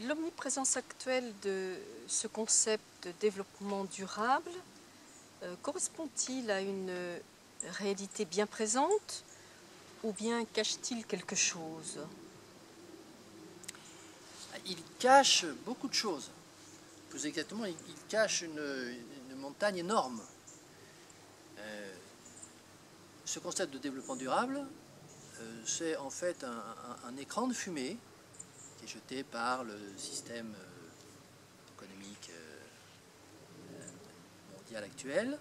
l'omniprésence actuelle de ce concept de développement durable correspond-il à une réalité bien présente ou bien cache-t-il quelque chose? Il cache beaucoup de choses. Plus exactement, il cache une montagne énorme. Ce concept de développement durable, c'est en fait un écran de fumée qui est jeté par le système économique mondial actuel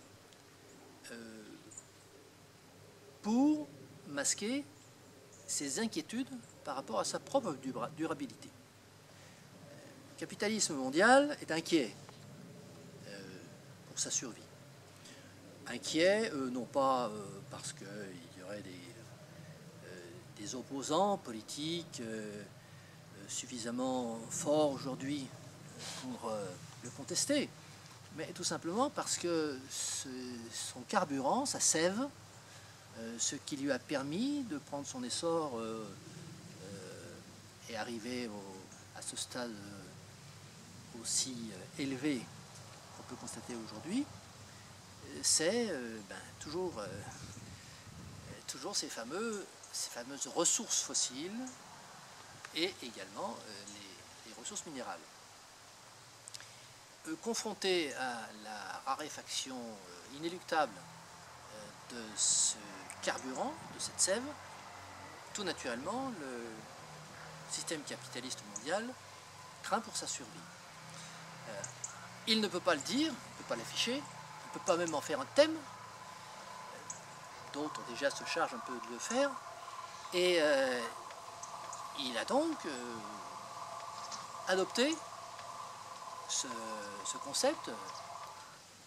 pour masquer ses inquiétudes par rapport à sa propre durabilité. Le capitalisme mondial est inquiet pour sa survie. Inquiet, non pas parce qu'il y aurait des opposants politiques suffisamment forts aujourd'hui pour le contester, mais tout simplement parce que son carburant, sa sève, ce qui lui a permis de prendre son essor et arriver à ce stade aussi élevé qu'on peut constater aujourd'hui, c'est toujours ces fameuses ressources fossiles et également les ressources minérales. Confronté à la raréfaction inéluctable de ce carburant, de cette sève, tout naturellement, le système capitaliste mondial craint pour sa survie. Il ne peut pas le dire, il ne peut pas l'afficher, il ne peut pas même en faire un thème. D'autres déjà se chargent un peu de le faire. Et il a donc adopté ce concept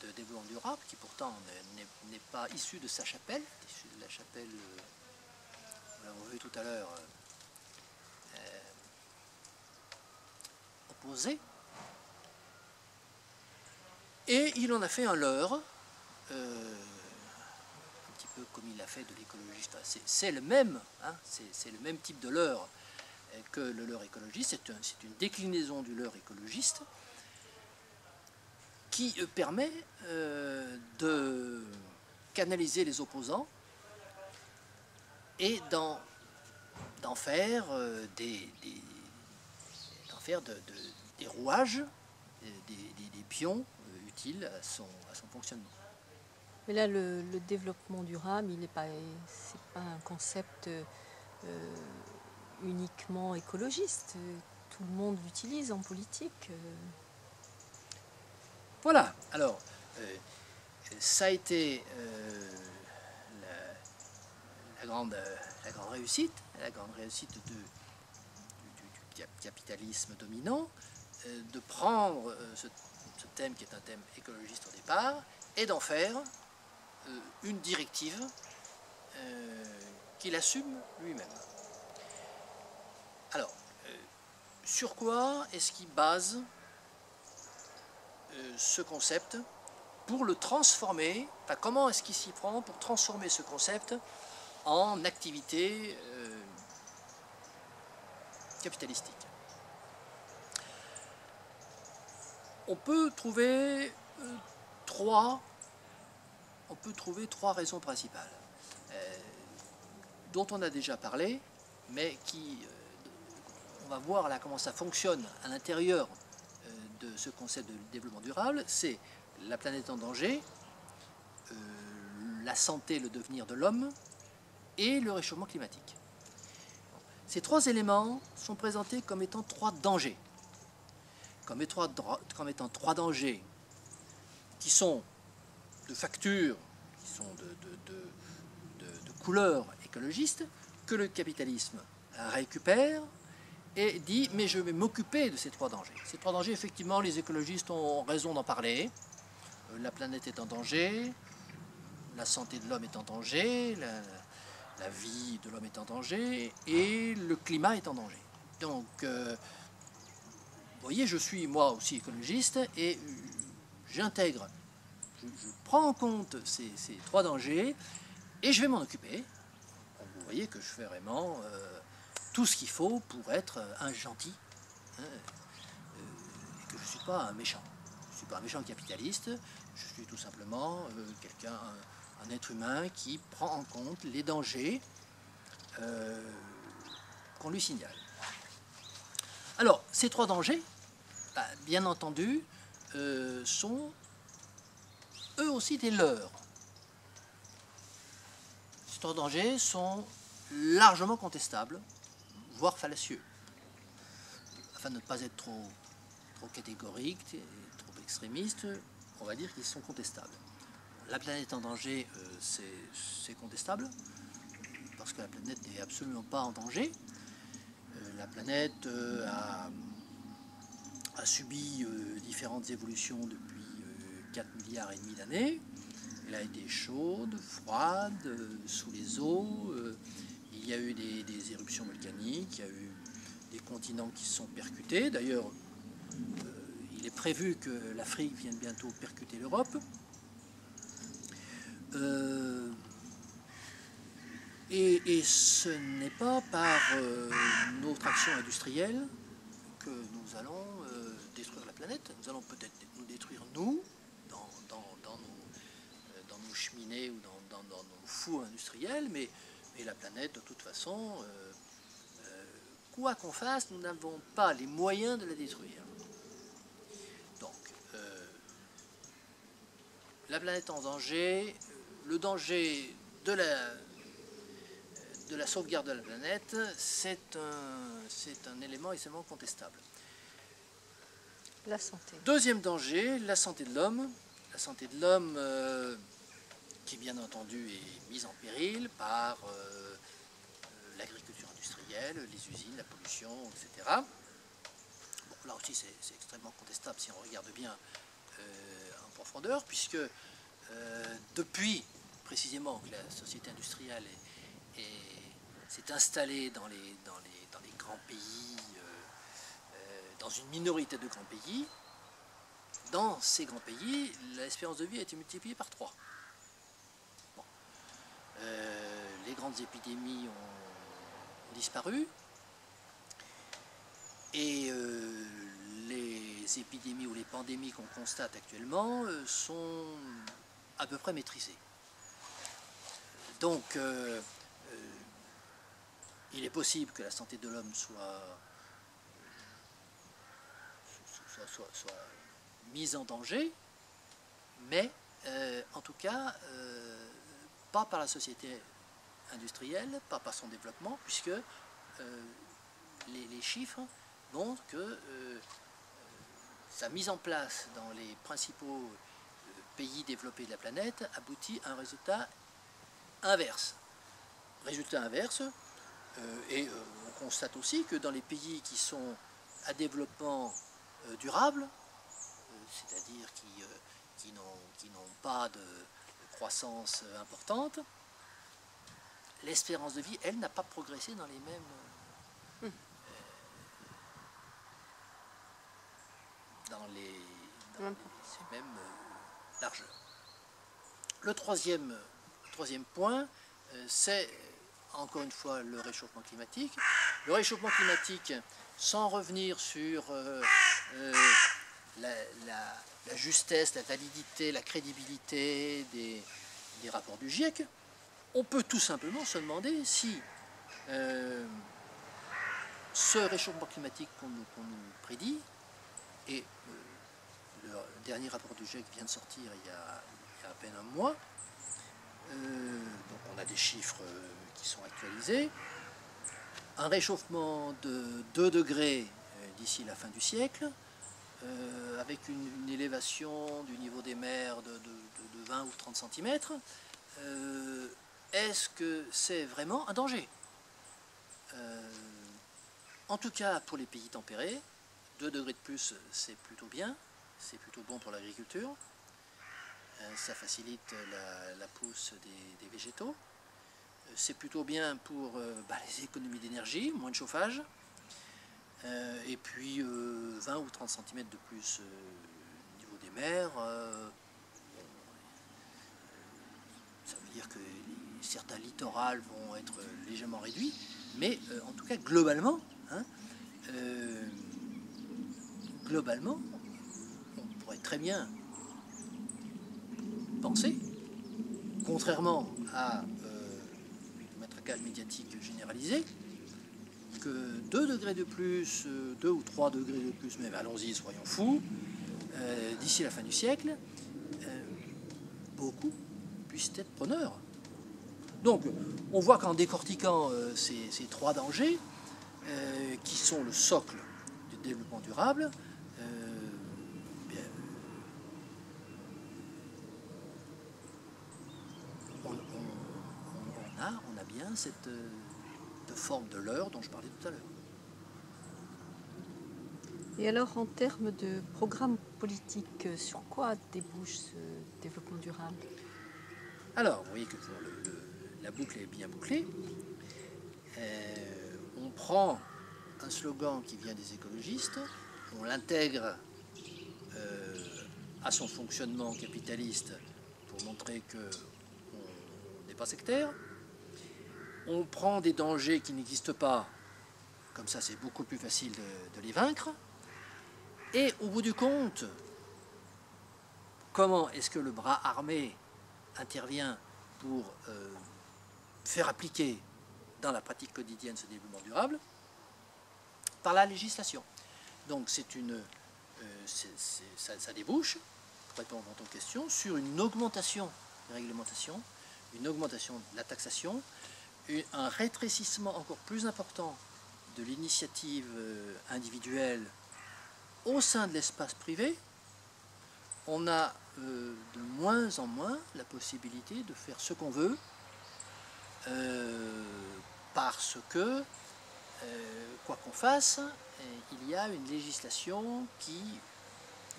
de développement durable, qui pourtant n'est pas issu de sa chapelle, issu de la chapelle, nous l'avons vu tout à l'heure, opposée. Et il en a fait un leurre, un petit peu comme il l'a fait de l'écologiste. C'est le même, hein, c'est le même type de leurre que le leurre écologiste. C'est une déclinaison du leurre écologiste qui permet de canaliser les opposants et d'en faire des rouages, des pions utiles à son fonctionnement. Mais là, le développement durable, c'est pas un concept uniquement écologiste. Tout le monde l'utilise en politique. Voilà, alors, ça a été la grande réussite du capitalisme dominant, de prendre ce thème qui est un thème écologiste au départ et d'en faire une directive qu'il assume lui-même. Alors, sur quoi est-ce qu'il base ce concept pour le transformer, enfin, comment est-ce qu'il s'y prend pour transformer ce concept en activité capitalistique? On peut trouver trois raisons principales dont on a déjà parlé, mais on va voir là comment ça fonctionne à l'intérieur de ce concept de développement durable. C'est la planète en danger, la santé, le devenir de l'homme et le réchauffement climatique. Ces trois éléments sont présentés comme étant trois dangers, comme étant trois dangers qui sont de facture, qui sont de couleur écologiste, que le capitalisme récupère et dit mais je vais m'occuper de ces trois dangers. Ces trois dangers, effectivement, les écologistes ont raison d'en parler. La planète est en danger, la santé de l'homme est en danger, la vie de l'homme est en danger et le climat est en danger. Donc, vous voyez, je suis moi aussi écologiste et j'intègre, je prends en compte ces trois dangers et je vais m'en occuper. Donc, vous voyez que je fais vraiment tout ce qu'il faut pour être un gentil. que je ne suis pas un méchant. Je ne suis pas un méchant capitaliste, je suis tout simplement un être humain qui prend en compte les dangers qu'on lui signale. Alors, ces trois dangers, bien entendu, sont eux aussi des leurs. Ces trois dangers sont largement contestables, voire fallacieux. Afin de ne pas être trop catégorique et trop extrémiste, on va dire qu'ils sont contestables. La planète en danger, c'est contestable, parce que la planète n'est absolument pas en danger. La planète a subi différentes évolutions depuis 4 milliards et demi d'années. Elle a été chaude, froide, sous les eaux. Il y a eu des éruptions volcaniques, il y a eu des continents qui se sont percutés. D'ailleurs, il est prévu que l'Afrique vienne bientôt percuter l'Europe. Et ce n'est pas par notre action industrielle que nous allons détruire la planète. Nous allons peut-être nous détruire, nous, dans nos cheminées ou dans nos fours industriels, mais la planète, de toute façon, quoi qu'on fasse, nous n'avons pas les moyens de la détruire. Donc, la planète en danger, le danger de la sauvegarde de la planète, c'est un élément extrêmement contestable. La santé. Deuxième danger, la santé de l'homme. La santé de l'homme qui, bien entendu, est mise en péril par l'agriculture industrielle, les usines, la pollution, etc. Bon, là aussi, c'est extrêmement contestable si on regarde bien en profondeur, puisque depuis, précisément, que la société industrielle s'est installée dans les grands pays, dans une minorité de grands pays, dans ces grands pays, l'espérance de vie a été multipliée par 3. Bon. Les grandes épidémies ont disparu, et les épidémies ou les pandémies qu'on constate actuellement sont à peu près maîtrisées. Donc, il est possible que la santé de l'homme soit mise en danger, mais en tout cas, pas par la société industrielle, pas par son développement, puisque les chiffres montrent que sa mise en place dans les principaux pays développés de la planète aboutit à un résultat inverse. Résultat inverse, et on constate aussi que dans les pays qui sont à développement durable, c'est-à-dire qui n'ont pas de croissance importante, l'espérance de vie, elle, n'a pas progressé dans les mêmes largeurs. Le troisième point, c'est encore une fois le réchauffement climatique. Le réchauffement climatique, sans revenir sur la justesse, la validité, la crédibilité des rapports du GIEC, on peut tout simplement se demander si ce réchauffement climatique qu'on nous prédit, et le dernier rapport du GIEC vient de sortir il y a à peine un mois, donc on a des chiffres qui sont actualisés, un réchauffement de 2 degrés d'ici la fin du siècle, avec une élévation du niveau des mers de 20 ou 30 cm, est-ce que c'est vraiment un danger? En tout cas, pour les pays tempérés, 2 degrés de plus, c'est plutôt bien, c'est plutôt bon pour l'agriculture, ça facilite la pousse des végétaux, c'est plutôt bien pour les économies d'énergie, moins de chauffage, et puis 20 ou 30 cm de plus au niveau des mers, ça veut dire que certains littorales vont être légèrement réduits, mais en tout cas globalement, pourrait très bien penser, contrairement à le matraquage médiatique généralisé, que 2 degrés de plus, 2 ou 3 degrés de plus, même allons-y, soyons fous, d'ici la fin du siècle, beaucoup puissent être preneurs. Donc, on voit qu'en décortiquant ces 3 dangers, qui sont le socle du développement durable, bien, on a bien cette forme de leurre dont je parlais tout à l'heure. Et alors, en termes de programme politique, sur quoi débouche ce développement durable? Alors, vous voyez que la boucle est bien bouclée. On prend un slogan qui vient des écologistes, on l'intègre à son fonctionnement capitaliste pour montrer qu'on n'est pas sectaire. On prend des dangers qui n'existent pas, comme ça c'est beaucoup plus facile de les vaincre. Et au bout du compte, comment est-ce que le bras armé intervient pour faire appliquer dans la pratique quotidienne ce développement durable? Par la législation. Donc ça débouche, pour répondre à votre question, sur une augmentation des réglementations, une augmentation de la taxation, un rétrécissement encore plus important de l'initiative individuelle au sein de l'espace privé. On a de moins en moins la possibilité de faire ce qu'on veut parce que, quoi qu'on fasse, il y a une législation qui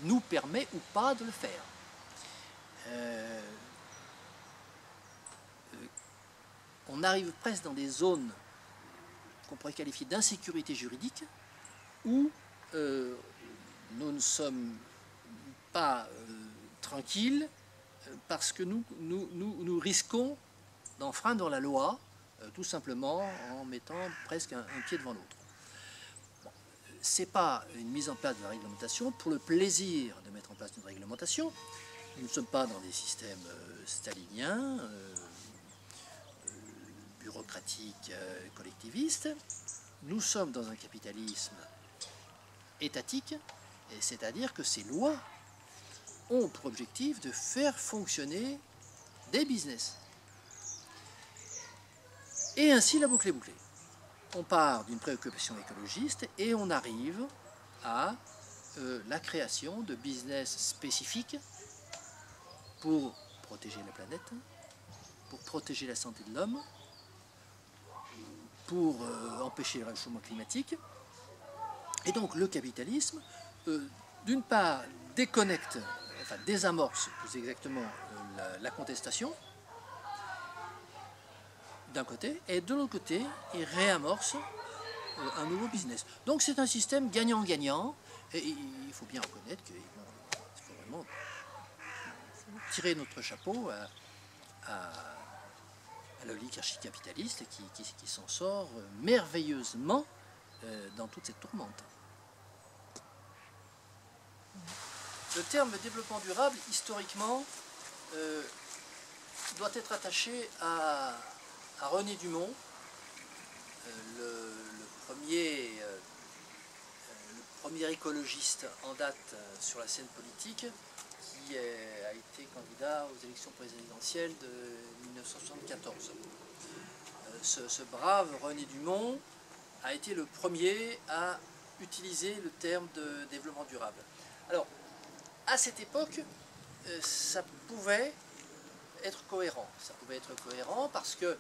nous permet ou pas de le faire. On arrive presque dans des zones qu'on pourrait qualifier d'insécurité juridique où nous ne sommes pas tranquilles parce que nous risquons d'enfreindre la loi tout simplement en mettant presque un pied devant l'autre. Bon, ce n'est pas une mise en place de la réglementation pour le plaisir de mettre en place une réglementation. Nous ne sommes pas dans des systèmes staliniens, bureaucratiques, collectivistes. Nous sommes dans un capitalisme étatique, c'est-à-dire que ces lois ont pour objectif de faire fonctionner des business. Et ainsi la boucle est bouclée. On part d'une préoccupation écologiste et on arrive à la création de business spécifiques pour protéger la planète, pour protéger la santé de l'homme, pour empêcher le réchauffement climatique. Et donc le capitalisme, d'une part, déconnecte, enfin désamorce plus exactement la contestation, d'un côté, et de l'autre côté, il réamorce un nouveau business. Donc c'est un système gagnant-gagnant, et il faut bien reconnaître qu'il faut vraiment tirer notre chapeau à l'oligarchie capitaliste qui s'en sort merveilleusement dans toute cette tourmente. Le terme développement durable, historiquement, doit être attaché à René Dumont, le premier écologiste en date sur la scène politique, qui a été candidat aux élections présidentielles de 1974. Ce brave René Dumont a été le premier à utiliser le terme de développement durable. Alors, à cette époque, ça pouvait être cohérent. Ça pouvait être cohérent parce que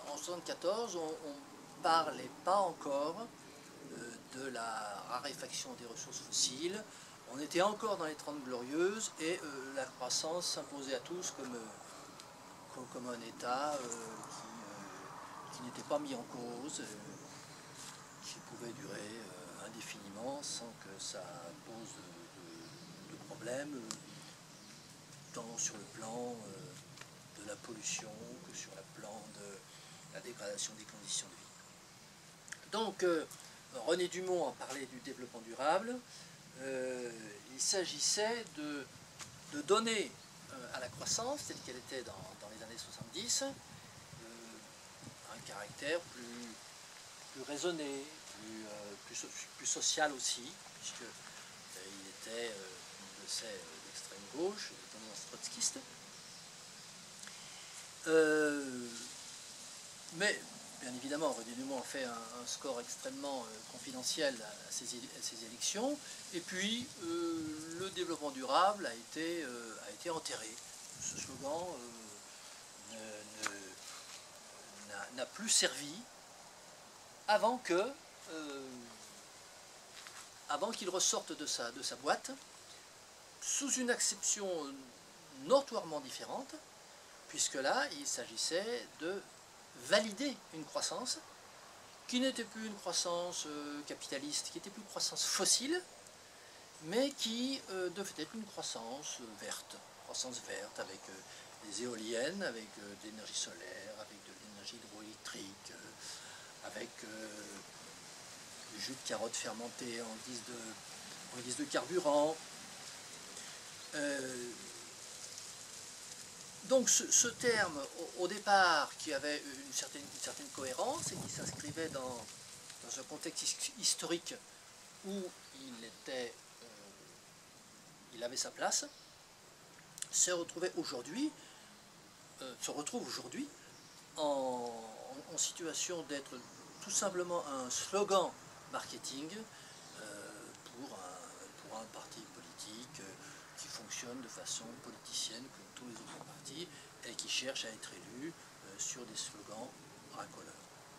en 1974, on ne parlait pas encore de la raréfaction des ressources fossiles. On était encore dans les 30 glorieuses et la croissance s'imposait à tous comme un État qui n'était pas mis en cause, qui pouvait durer indéfiniment sans que ça pose de problème, tant sur le plan de la pollution que sur le plan de la dégradation des conditions de vie. Donc René Dumont a parlé du développement durable il s'agissait de donner à la croissance, telle qu'elle était dans les années 70, un caractère plus raisonné, plus social aussi, puisque il était, comme on le sait, d'extrême gauche, de tendance trotskiste. Mais, bien évidemment, René Dumont a fait un score extrêmement confidentiel à ces élections, et puis le développement durable a été enterré. Ce slogan n'a plus servi avant qu'il ressorte de sa boîte, sous une acception notoirement différente, puisque là, il s'agissait de valider une croissance qui n'était plus une croissance capitaliste, qui n'était plus une croissance fossile, mais qui devait être une croissance verte avec des éoliennes, avec de l'énergie solaire, avec de l'énergie hydroélectrique, avec du jus de carotte fermenté en guise de carburant. Donc ce terme, au départ, qui avait une certaine cohérence et qui s'inscrivait dans un contexte historique où il avait sa place, se retrouve aujourd'hui en situation d'être tout simplement un slogan marketing pour un parti politique qui fonctionne de façon politicienne comme tous les autres partis et qui cherche à être élu sur des slogans racoleurs.